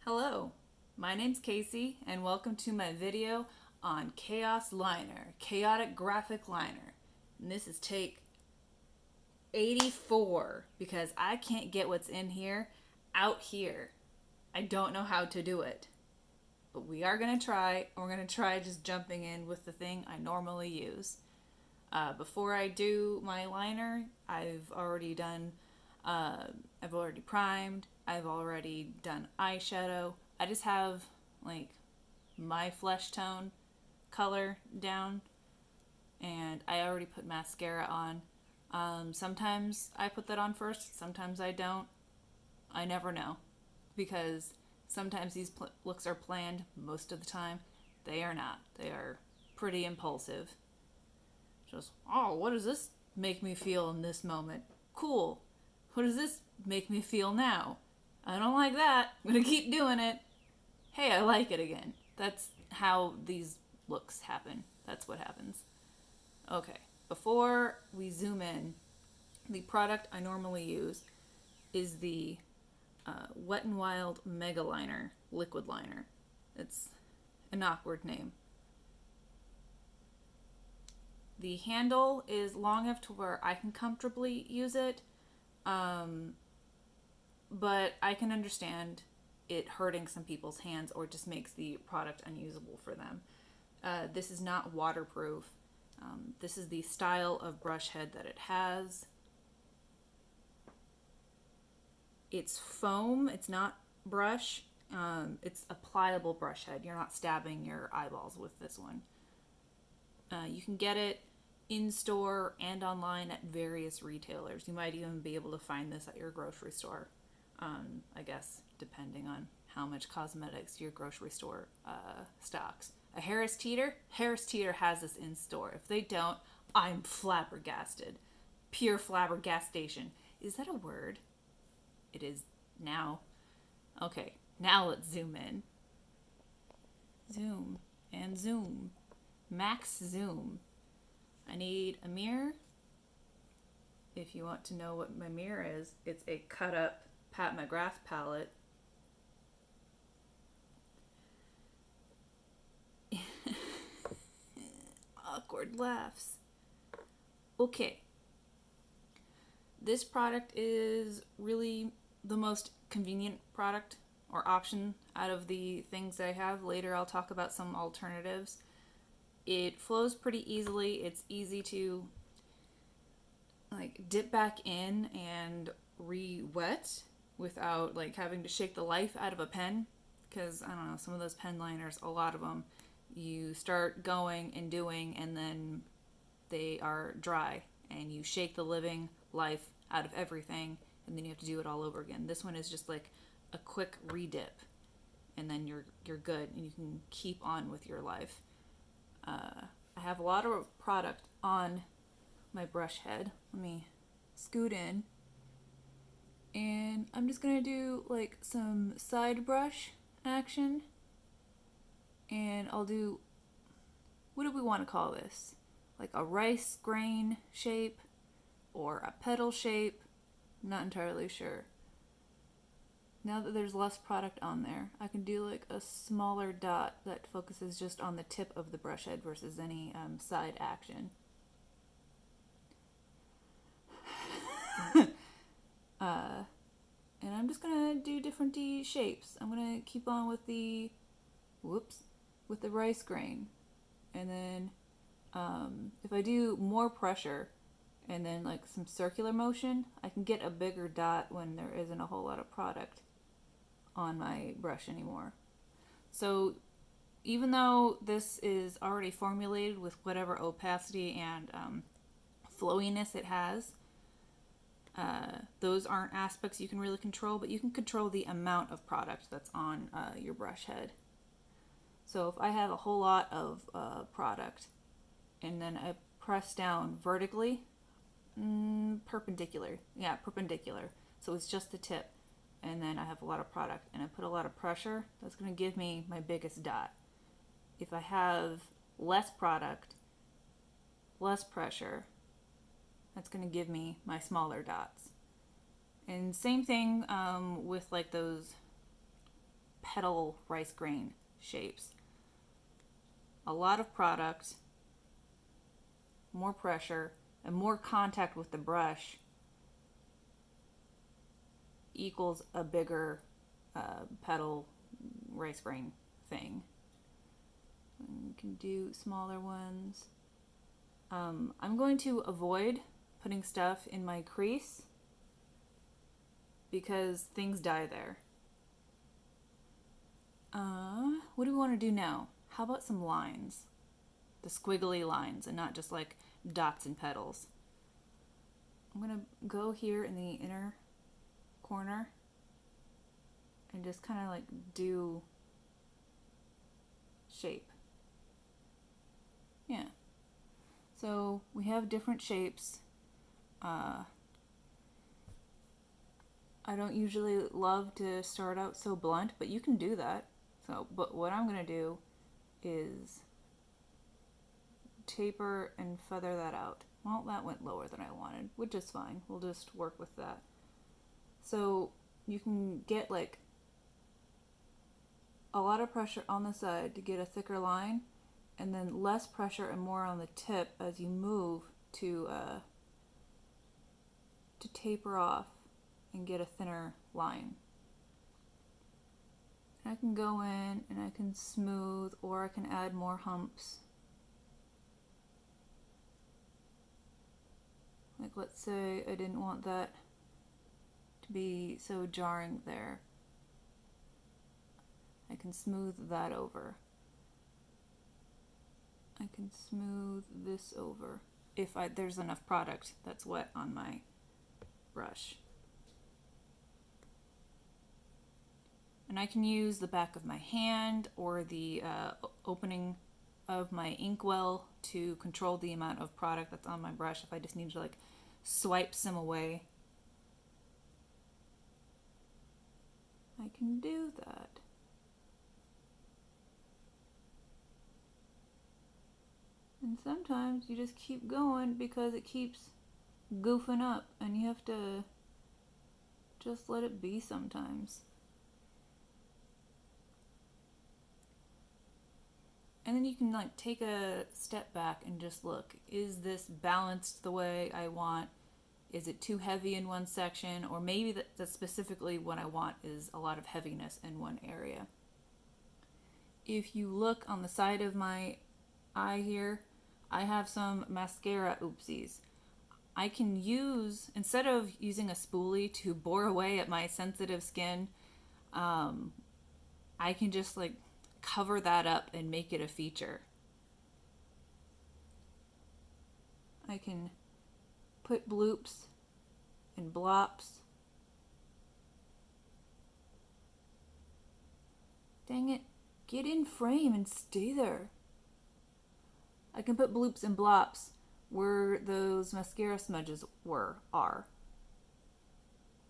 Hello, my name's Casey and welcome to my video on Chaos Liner, Chaotic Graphic Liner. And this is take 84 because I can't get what's in here out here. I don't know how to do it. But we are going to try. We're going to try just jumping in with the thing I normally use. Before I do my liner, I've already primed, I've already done eyeshadow. I just have like my flesh tone color down, and I already put mascara on. Sometimes I put that on first, sometimes I don't. I never know because sometimes these looks are planned, most of the time they are not. They are pretty impulsive. Just, oh, what does this make me feel in this moment? Cool. What does this make me feel now? I don't like that. I'm gonna keep doing it. Hey, I like it again. That's how these looks happen. That's what happens. Okay, before we zoom in, the product I normally use is the Wet n Wild Megaliner liquid liner. It's an awkward name. The handle is long enough to where I can comfortably use it, but I can understand it hurting some people's hands or just makes the product unusable for them. This is not waterproof. This is the style of brush head that it has. It's foam, it's not brush. It's a pliable brush head. You're not stabbing your eyeballs with this one. You can get it in store and online at various retailers. You might even be able to find this at your grocery store. I guess depending on how much cosmetics your grocery store stocks. A Harris Teeter has this in store. If they don't, I'm flabbergasted. Pure flabbergastation. Is that a word? It is now. Okay, now let's zoom in. Zoom and zoom. Max zoom. I need a mirror. If you want to know what my mirror is, it's a cut up Pat McGrath palette. Awkward laughs. Okay. This product is really the most convenient product or option out of the things I have. Later I'll talk about some alternatives. It flows pretty easily. It's easy to like dip back in and re-wet without like having to shake the life out of a pen, because I don't know, some of those pen liners, a lot of them, you start going and doing and then they are dry and you shake the living life out of everything and then you have to do it all over again. This one is just like a quick re-dip and then you're good and you can keep on with your life. I have a lot of product on my brush head. Let me scoot in. And I'm just going to do like some side brush action. And I'll do, what do we want to call this? Like a rice grain shape or a petal shape. I'm not entirely sure. Now that there's less product on there, I can do like a smaller dot that focuses just on the tip of the brush head versus any side action. And I'm just gonna do different shapes. I'm gonna keep on with the, with the rice grain. And then if I do more pressure and then like some circular motion, I can get a bigger dot when there isn't a whole lot of product on my brush anymore. So even though this is already formulated with whatever opacity and flowiness it has, those aren't aspects you can really control, but you can control the amount of product that's on your brush head. So if I have a whole lot of product and then I press down vertically, perpendicular, so it's just the tip, and then I have a lot of product and I put a lot of pressure, that's going to give me my biggest dot. If I have less product, less pressure, that's going to give me my smaller dots. And same thing with like those petal rice grain shapes. A lot of product, more pressure, and more contact with the brush equals a bigger petal rice grain thing. And you can do smaller ones. I'm going to avoid putting stuff in my crease because things die there. What do we want to do now? How about some lines? The squiggly lines and not just like dots and petals. I'm going to go here in the inner corner and just kind of like do shape. Yeah. So we have different shapes. I don't usually love to start out so blunt, but you can do that. But what I'm gonna do is taper and feather that out. Well, that went lower than I wanted, which is fine. We'll just work with that. So you can get like a lot of pressure on the side to get a thicker line, and then less pressure and more on the tip as you move to taper off and get a thinner line. I can go in and I can smooth, or I can add more humps. Like let's say I didn't want that to be so jarring there. I can smooth that over. I can smooth this over if there's enough product that's wet on my brush. And I can use the back of my hand or the opening of my inkwell to control the amount of product that's on my brush if I just need to like swipe some away. I can do that. And sometimes you just keep going because it keeps goofing up and you have to just let it be sometimes. And then you can like take a step back and just look, is this balanced the way I want? Is it too heavy in one section? Or maybe that's specifically what I want is a lot of heaviness in one area. If you look on the side of my eye here, I have some mascara oopsies. I can use, instead of using a spoolie to bore away at my sensitive skin, I can just like cover that up and make it a feature. I can put bloops and blops. Dang it, get in frame and stay there. I can put bloops and blops where those mascara smudges are,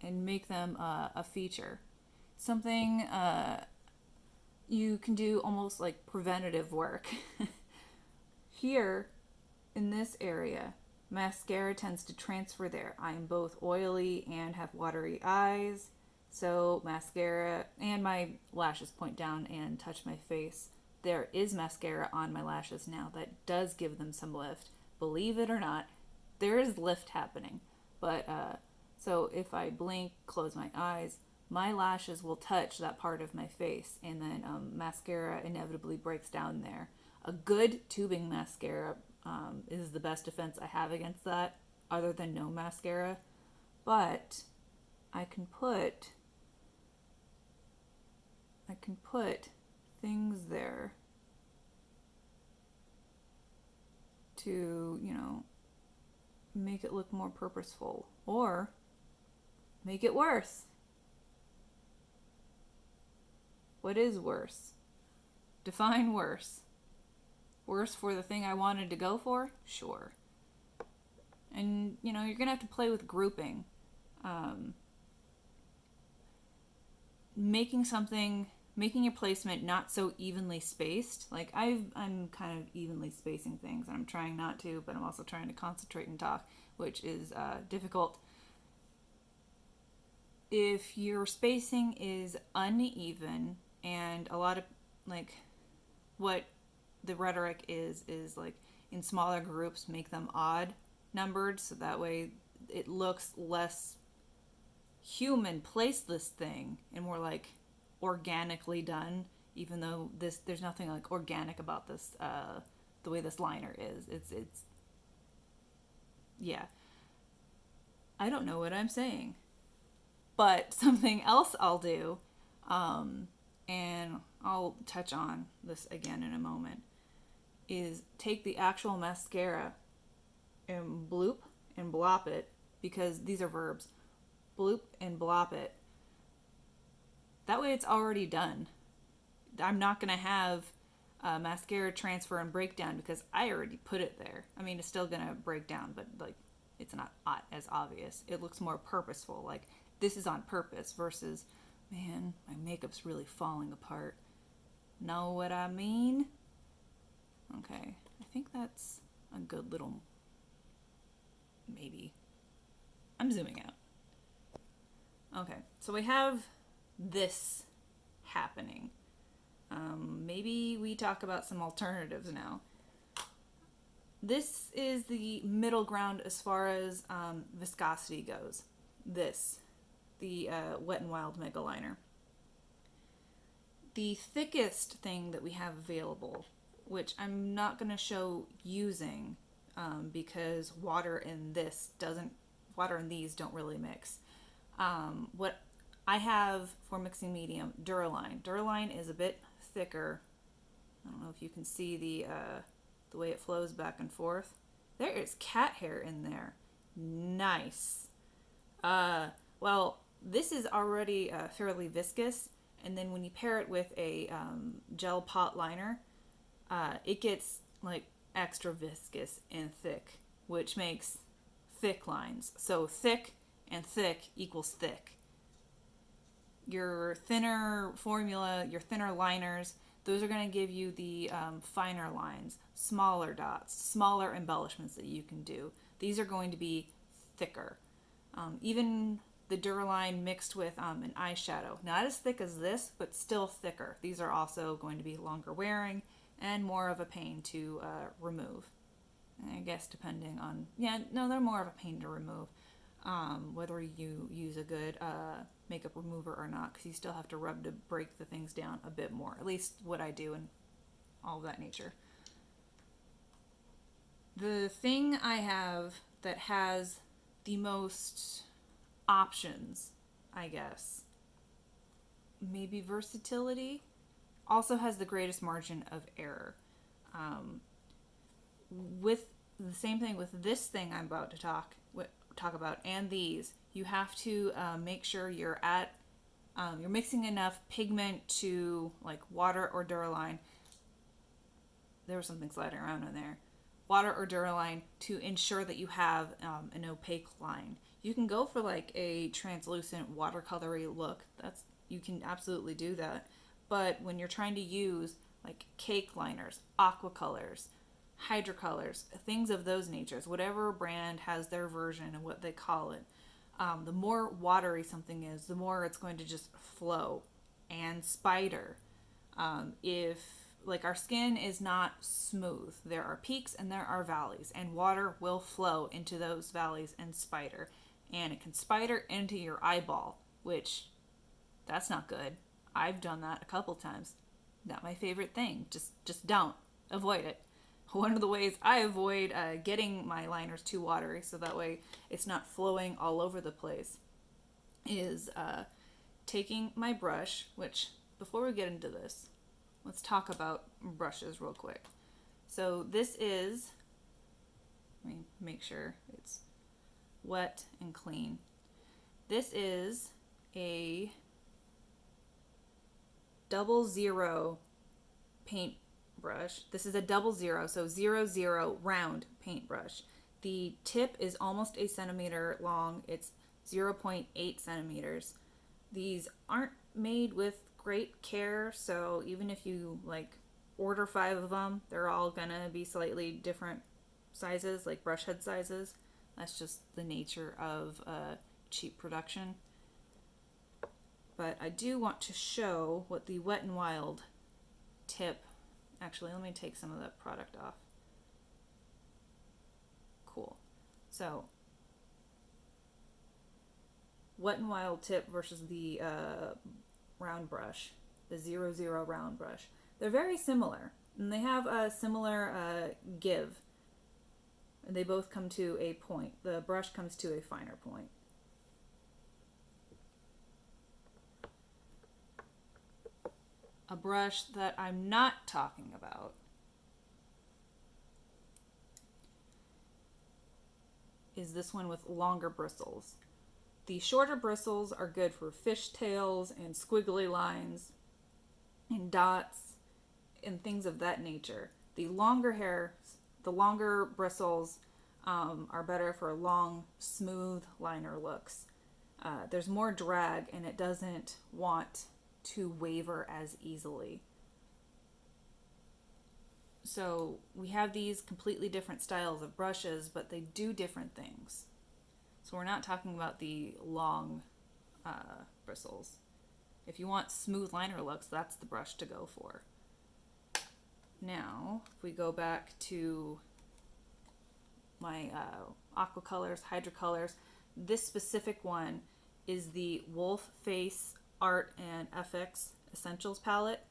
and make them a feature. Something you can do almost like preventative work. Here, in this area, mascara tends to transfer there. I am both oily and have watery eyes, so mascara, and my lashes point down and touch my face. There is mascara on my lashes now that does give them some lift. Believe it or not, there is lift happening. But so if I blink, close my eyes, my lashes will touch that part of my face, and then mascara inevitably breaks down there. A good tubing mascara is the best defense I have against that, other than no mascara. But I can put things there to, make it look more purposeful, or make it worse. What is worse? Define worse. Worse for the thing I wanted to go for? Sure. And, you're going to have to play with grouping. Making your placement not so evenly spaced. Like, I'm kind of evenly spacing things, and I'm trying not to, but I'm also trying to concentrate and talk, which is difficult. If your spacing is uneven, And a lot of, like, what the rhetoric is like, in smaller groups, make them odd numbered, so that way it looks less human. Place this thing and more like organically done, even though there's nothing like organic about this, the way this liner is. It's yeah, I don't know what I'm saying. But something else I'll do, and I'll touch on this again in a moment, is take the actual mascara and bloop and blop it, because these are verbs. Bloop and blop it. That way it's already done. I'm not going to have mascara transfer and breakdown because I already put it there. I mean, it's still going to break down, but like, it's not as obvious. It looks more purposeful. Like, this is on purpose versus, man, my makeup's really falling apart. Know what I mean? Okay, I think that's a good little, maybe. I'm zooming out. Okay, so we have this happening. Maybe we talk about some alternatives now. This is the middle ground as far as viscosity goes. The Wet n Wild Megaliner. The thickest thing that we have available, which I'm not going to show using because water and these don't really mix. What I have for mixing medium, Duraline. Duraline is a bit thicker. I don't know if you can see the way it flows back and forth. There is cat hair in there. Nice. Well, this is already fairly viscous, and then when you pair it with a gel pot liner, it gets like extra viscous and thick, which makes thick lines. So thick and thick equals thick. Your thinner formula, your thinner liners, those are going to give you the finer lines, smaller dots, smaller embellishments that you can do. These are going to be thicker. Even the Duraline mixed with an eyeshadow, not as thick as this, but still thicker. These are also going to be longer wearing and more of a pain to remove. I guess depending on, they're more of a pain to remove. Whether you use a good makeup remover or not, because you still have to rub to break the things down a bit more. At least what I do and all of that nature. The thing I have that has the most options, I guess, maybe versatility, also has the greatest margin of error. With the same thing with this thing I'm about to talk about, and these, you have to make sure you're mixing enough pigment to, like, water or Duraline. There was something sliding around in there. Water or Duraline to ensure that you have an opaque line. You can go for like a translucent watercolory look. You can absolutely do that. But when you're trying to use like cake liners, aqua colors, hydrocolors, things of those natures, whatever brand has their version of what they call it, the more watery something is, the more it's going to just flow and spider. If, like, our skin is not smooth, there are peaks and there are valleys, and water will flow into those valleys and spider, and it can spider into your eyeball, which, that's not good. I've done that a couple times. Not my favorite thing. Just don't. Avoid it. One of the ways I avoid getting my liners too watery, so that way it's not flowing all over the place, is taking my brush, which, before we get into this, let's talk about brushes real quick. So this is, let me make sure it's wet and clean. This is a 00 paint brush. This is a 00, so 00 round paintbrush. The tip is almost a centimeter long. It's 0.8 centimeters. These aren't made with great care, so even if you like order 5 of them, they're all gonna be slightly different sizes, like brush head sizes. That's just the nature of cheap production. But I do want to show what the Wet n Wild tip, actually let me take some of that product off. Cool. So Wet n Wild tip versus the round brush, the 00 round brush. They're very similar, and they have a similar give. And they both come to a point. The brush comes to a finer point. A brush that I'm not talking about is this one with longer bristles. The shorter bristles are good for fishtails and squiggly lines and dots and things of that nature. The longer bristles are better for long, smooth liner looks. There's more drag and it doesn't want to waver as easily. So we have these completely different styles of brushes, but they do different things. So we're not talking about the long bristles. If you want smooth liner looks, that's the brush to go for. Now, if we go back to my aqua colors, hydrocolors, this specific one is the Wolf Face Art and FX Essentials palette.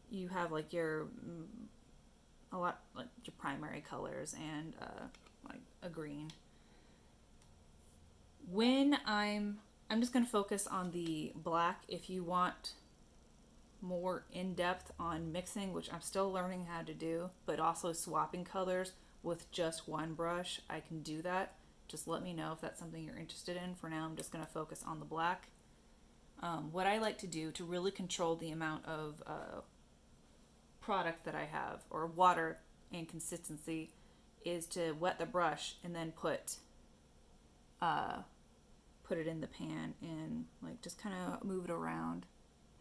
You have like your your primary colors and like a green. When I'm just going to focus on the black. If you want more in-depth on mixing, which I'm still learning how to do, but also swapping colors with just one brush, I can do that. Just let me know if that's something you're interested in. For now, I'm just going to focus on the black. What I like to do to really control the amount of product that I have, or water and consistency, is to wet the brush and then put it in the pan and like just kind of move it around,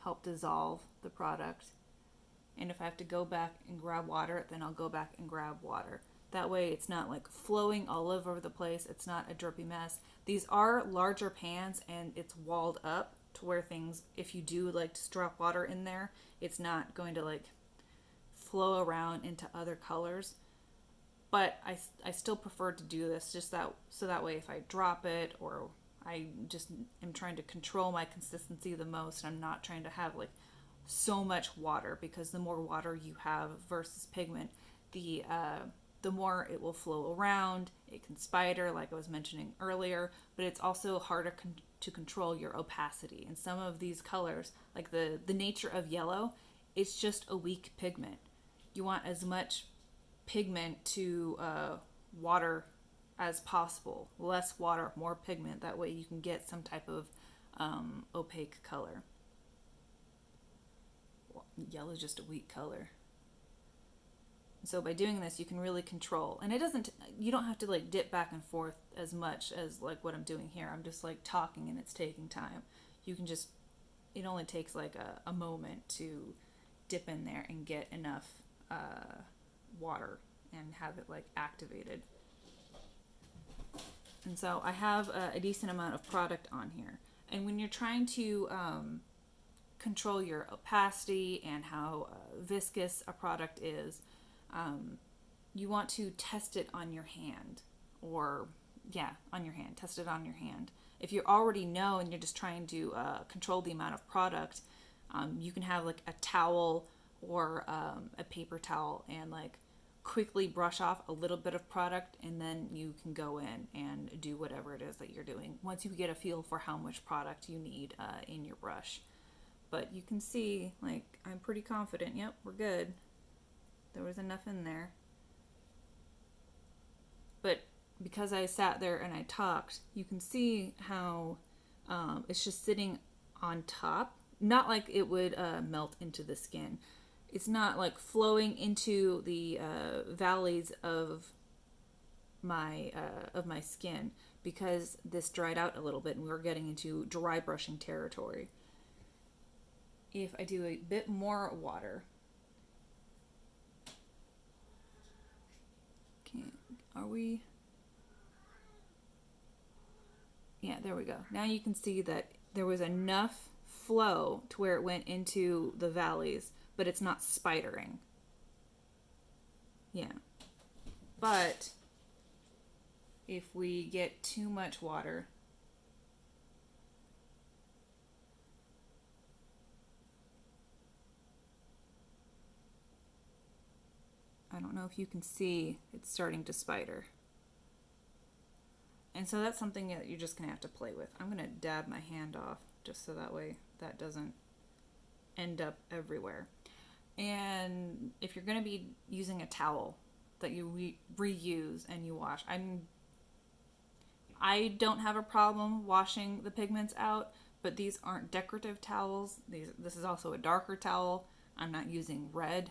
help dissolve the product. And if I have to go back and grab water, then I'll go back and grab water. That way it's not like flowing all over the place. It's not a drippy mess. These are larger pans and it's walled up to where things, if you do like to drop water in there, it's not going to like flow around into other colors. But I still prefer to do this just so that way if I drop it, or I just am trying to control my consistency the most, I'm not trying to have like so much water, because the more water you have versus pigment, the more it will flow around. It can spider, like I was mentioning earlier, but it's also harder to control your opacity. And some of these colors, like the nature of yellow, it's just a weak pigment. You want as much pigment to water as possible. Less water, more pigment. That way you can get some type of opaque color. Yellow is just a weak color. So by doing this, you can really control. And you don't have to like dip back and forth as much as like what I'm doing here. I'm just like talking and it's taking time. You can just, it only takes like a moment to dip in there and get enough water and have it like activated. And so I have a decent amount of product on here. And when you're trying to control your opacity and how viscous a product is, you want to test it on your hand. Test it on your hand. If you already know and you're just trying to control the amount of product, you can have like a towel or a paper towel and like quickly brush off a little bit of product, and then you can go in and do whatever it is that you're doing once you get a feel for how much product you need in your brush. But you can see, like, I'm pretty confident. Yep, we're good. There was enough in there. But because I sat there and I talked, you can see how it's just sitting on top. Not like it would melt into the skin. It's not like flowing into the valleys of my skin, because this dried out a little bit and we were getting into dry brushing territory. If I do a bit more water, yeah, there we go. Now you can see that there was enough flow to where it went into the valleys, but it's not spidering. Yeah. But if we get too much water, I don't know if you can see, it's starting to spider. And so that's something that you're just going to have to play with. I'm going to dab my hand off just so that way that doesn't end up everywhere. And if you're going to be using a towel that you reuse and you wash, I don't have a problem washing the pigments out, but these aren't decorative towels. This is also a darker towel. I'm not using red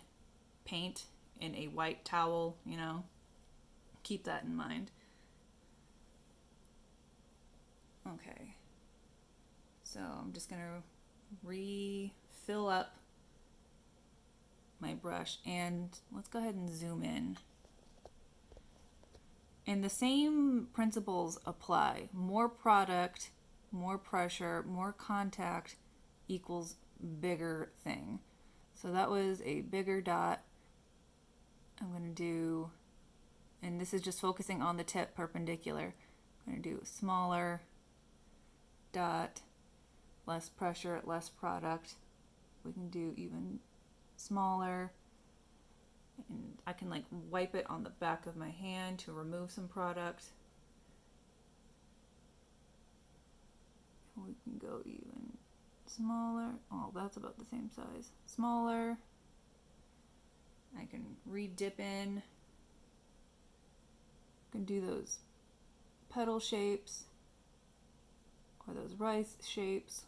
paint in a white towel, you know. Keep that in mind. Okay. So I'm just going to refill up my brush, and let's go ahead and zoom in. And the same principles apply. More product, more pressure, more contact equals bigger thing. So that was a bigger dot. I'm going to do, and this is just focusing on the tip perpendicular. I'm going to do a smaller dot, less pressure, less product. We can do even smaller. And I can like wipe it on the back of my hand to remove some product. We can go even smaller. Oh, that's about the same size. Smaller. I can re-dip in. I can do those petal shapes or those rice shapes.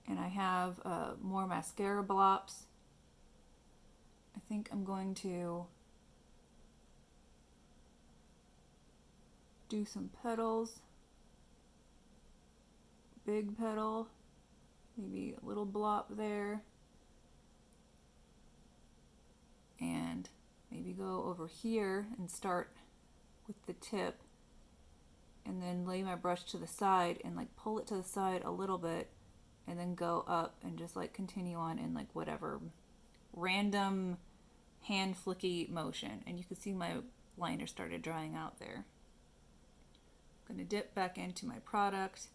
And I have more mascara blops. I think I'm going to do some petals. Big petal. Maybe a little blop there. And maybe go over here and start with the tip. And then lay my brush to the side and like pull it to the side a little bit. And then go up and just like continue on in like whatever random hand flicky motion. And you can see my liner started drying out there. I'm going to dip back into my product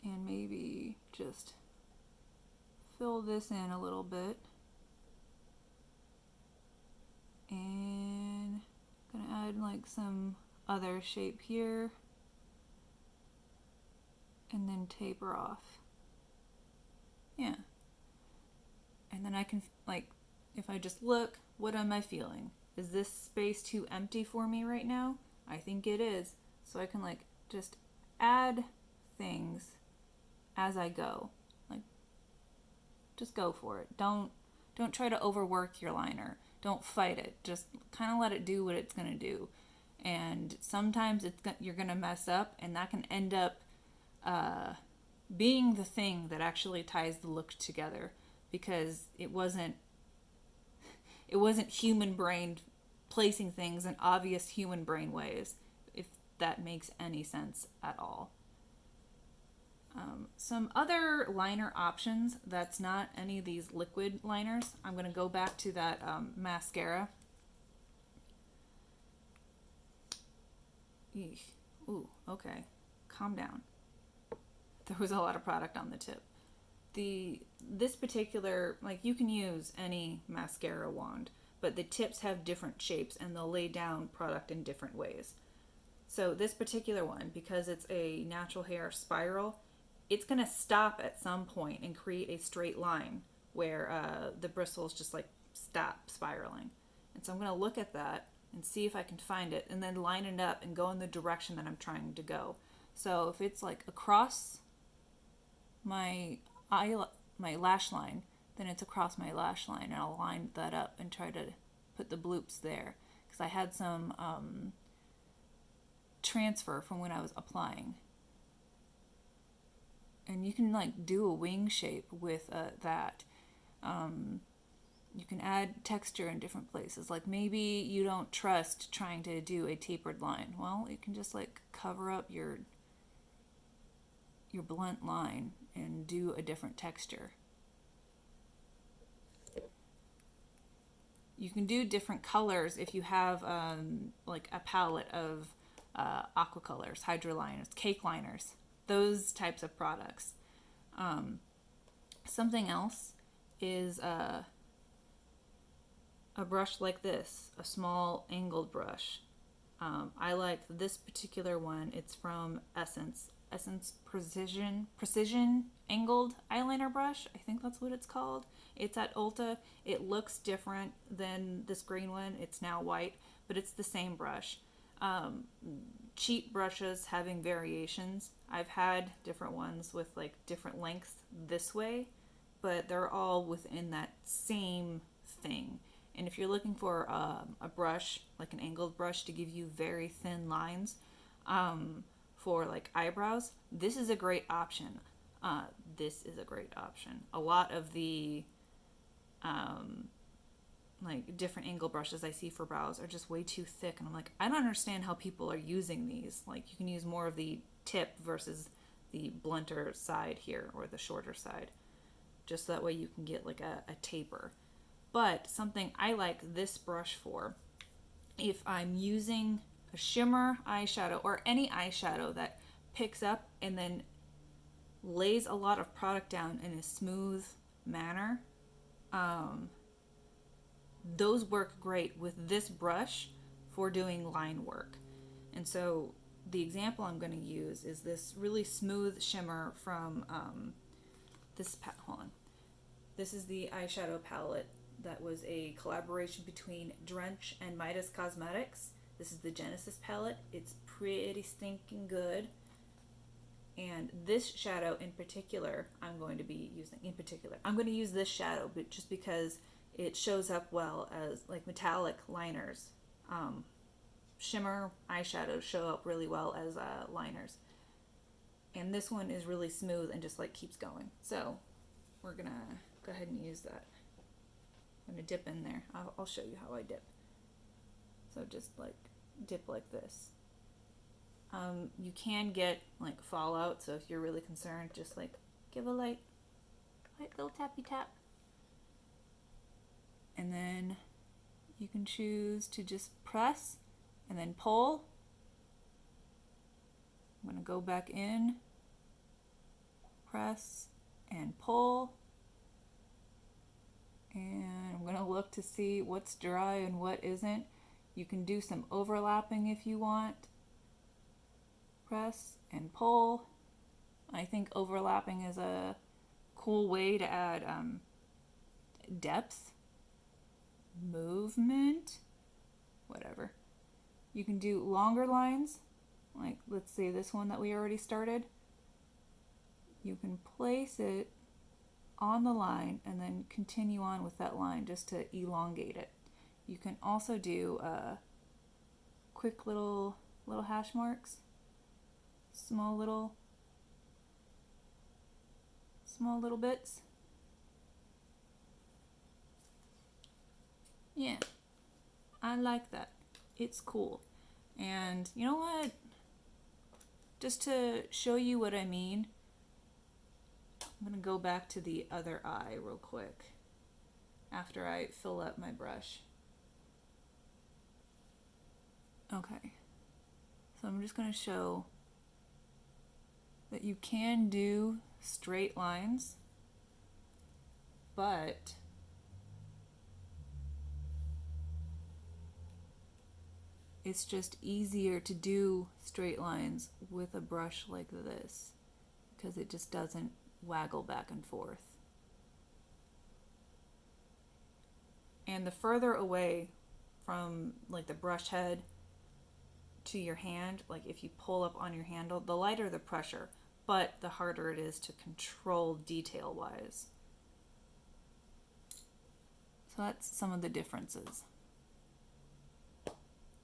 and maybe just fill this in a little bit. And I'm going to add like some other shape here. And then taper off. Yeah. And then I can, like, if I just look, what am I feeling? Is this space too empty for me right now? I think it is. So I can, like, just add things as I go. Like, just go for it. Don't try to overwork your liner. Don't fight it. Just kind of let it do what it's going to do. And sometimes you're going to mess up, and that can end up being the thing that actually ties the look together, because it wasn't human brain placing things in obvious human brain ways, if that makes any sense at all. Some other liner options that's not any of these liquid liners. I'm going to go back to that mascara. Eesh. Ooh, okay. Calm down. There was a lot of product on the tip. This particular, like, you can use any mascara wand, but the tips have different shapes and they'll lay down product in different ways. So this particular one, because it's a natural hair spiral, it's going to stop at some point and create a straight line where the bristles just like stop spiraling. And so I'm going to look at that and see if I can find it, and then line it up and go in the direction that I'm trying to go. So if it's like across my lash line, then it's across my lash line, and I'll line that up and try to put the bloops there, because I had some transfer from when I was applying. And you can like do a wing shape with that. You can add texture in different places. Like maybe you don't trust trying to do a tapered line. Well, you can just like cover up your your blunt line and do a different texture. You can do different colors if you have like a palette of aqua colors, hydroliners, cake liners, those types of products. Something else is a brush like this, a small angled brush. I like this particular one. It's from Essence Precision Angled Eyeliner Brush. I think that's what it's called. It's at Ulta. It looks different than this green one. It's now white, but it's the same brush. Cheap brushes having variations. I've had different ones with like different lengths this way, but they're all within that same thing. And if you're looking for a brush, like an angled brush to give you very thin lines, for like eyebrows, this is a great option. A lot of the like different angle brushes I see for brows are just way too thick, and I'm like, I don't understand how people are using these. Like, you can use more of the tip versus the blunter side here, or the shorter side, just so that way you can get like a taper. But something I like this brush for, if I'm using a shimmer eyeshadow or any eyeshadow that picks up and then lays a lot of product down in a smooth manner, those work great with this brush for doing line work. And so the example I'm going to use is this really smooth shimmer from hold on. This is the eyeshadow palette that was a collaboration between Drench and Midas Cosmetics. This is the Genesis palette. It's pretty stinking good. And this shadow in particular, I'm going to use this shadow, but just because it shows up well as like metallic liners. Shimmer eyeshadows show up really well as liners. And this one is really smooth and just like keeps going. So we're gonna go ahead and use that. I'm gonna dip in there. I'll show you how I dip. So just like dip like this. You can get like fallout, so if you're really concerned, just like give a light little tappy tap. And then you can choose to just press and then pull. I'm gonna go back in, press and pull. And I'm gonna look to see what's dry and what isn't. You can do some overlapping if you want. Press and pull. I think overlapping is a cool way to add depth, movement, whatever. You can do longer lines, like let's say this one that we already started. You can place it on the line and then continue on with that line just to elongate it. You can also do quick little hash marks, small little bits. Yeah, I like that. It's cool. And you know what? Just to show you what I mean, I'm going to go back to the other eye real quick after I fill up my brush. Okay, so I'm just going to show that you can do straight lines, but it's just easier to do straight lines with a brush like this because it just doesn't waggle back and forth. And the further away from like the brush head to your hand, like if you pull up on your handle, the lighter the pressure, but the harder it is to control detail wise. So that's some of the differences.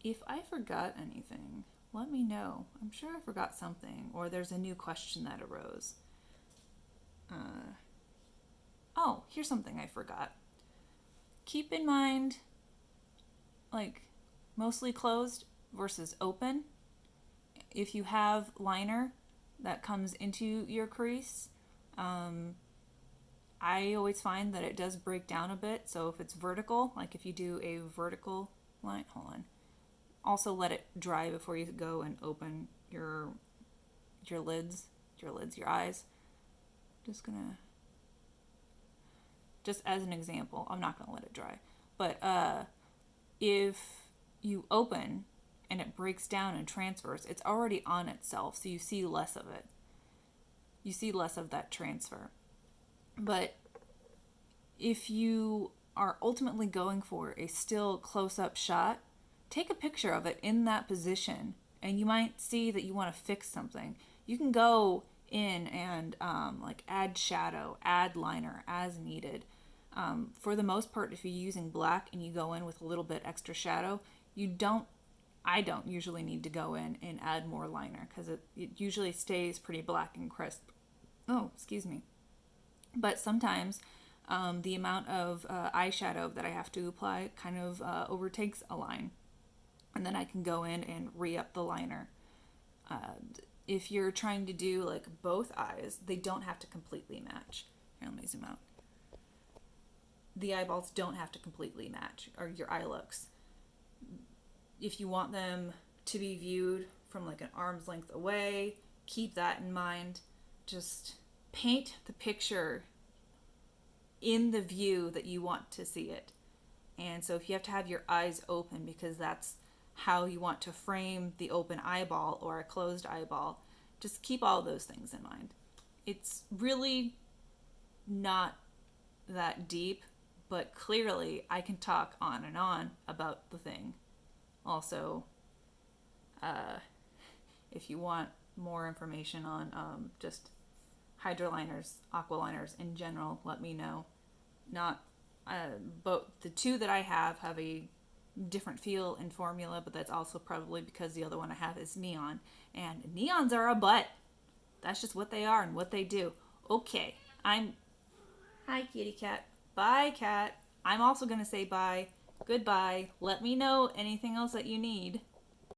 If I forgot anything, let me know. I'm sure I forgot something, or there's a new question that arose. Oh, here's something I forgot. Keep in mind, like, mostly closed versus open. If you have liner, that comes into your crease. I always find that it does break down a bit. So if it's vertical, like if you do a vertical line, hold on. Also let it dry before you go and open your lids, your eyes. Just as an example, I'm not gonna let it dry. But if you open and it breaks down and transfers, it's already on itself, so you see less of it. You see less of that transfer. But if you are ultimately going for a still close-up shot, take a picture of it in that position, and you might see that you want to fix something. You can go in and like add shadow, add liner as needed. For the most part, if you're using black and you go in with a little bit extra shadow, I don't usually need to go in and add more liner because it usually stays pretty black and crisp. Oh, excuse me. But sometimes the amount of eyeshadow that I have to apply kind of overtakes a line. And then I can go in and re-up the liner. If you're trying to do like both eyes, they don't have to completely match. Here, let me zoom out. The eyeballs don't have to completely match, or your eye looks. If you want them to be viewed from like an arm's length away, keep that in mind. Just paint the picture in the view that you want to see it. And so if you have to have your eyes open because that's how you want to frame the open eyeball or a closed eyeball, just keep all those things in mind. It's really not that deep, but clearly I can talk on and on about the thing. Also, if you want more information on just hydroliners, aqualiners in general, let me know. Not, but the two that I have a different feel and formula, but that's also probably because the other one I have is neon, and neons are a butt. That's just what they are and what they do. Okay, hi kitty cat. Bye cat. I'm also gonna say bye. Goodbye. Let me know anything else that you need.